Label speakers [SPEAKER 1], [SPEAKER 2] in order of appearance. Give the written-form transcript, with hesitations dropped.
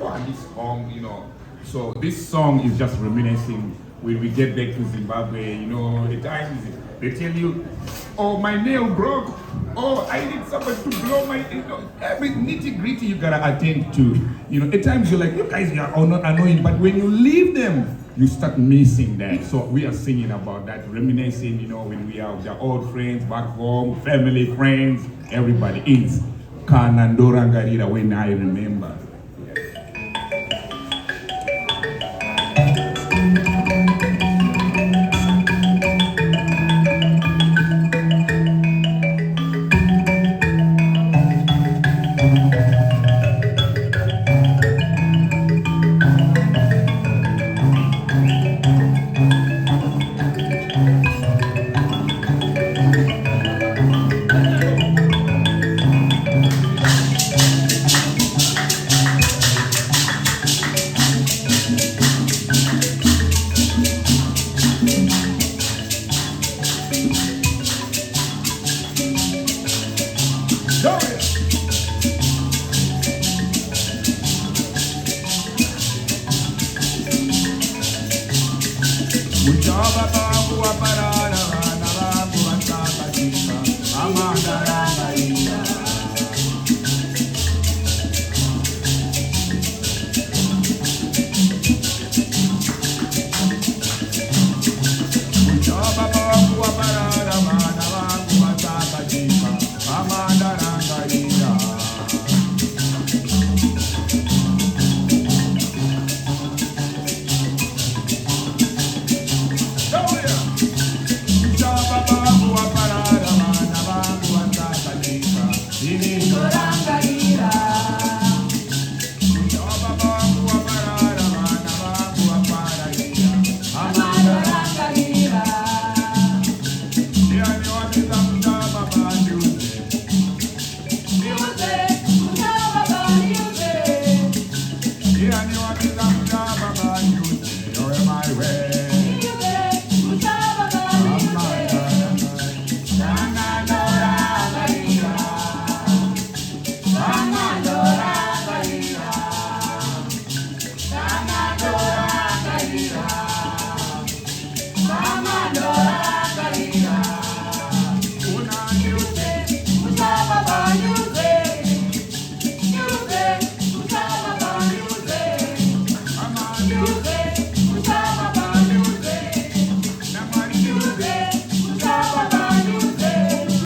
[SPEAKER 1] wow, this song, So this song is just reminiscing when we get back to Zimbabwe, the times they tell you, oh, my nail broke, oh, I need somebody to blow my, every nitty gritty you gotta attend to. At times you're like, you guys are not annoying, but when you leave them, you start missing that. So we are singing about that, reminiscing, when we are with our old friends back home, family, friends, everybody is. Kanandora Ngarira, when I remember. Muchaba babu apara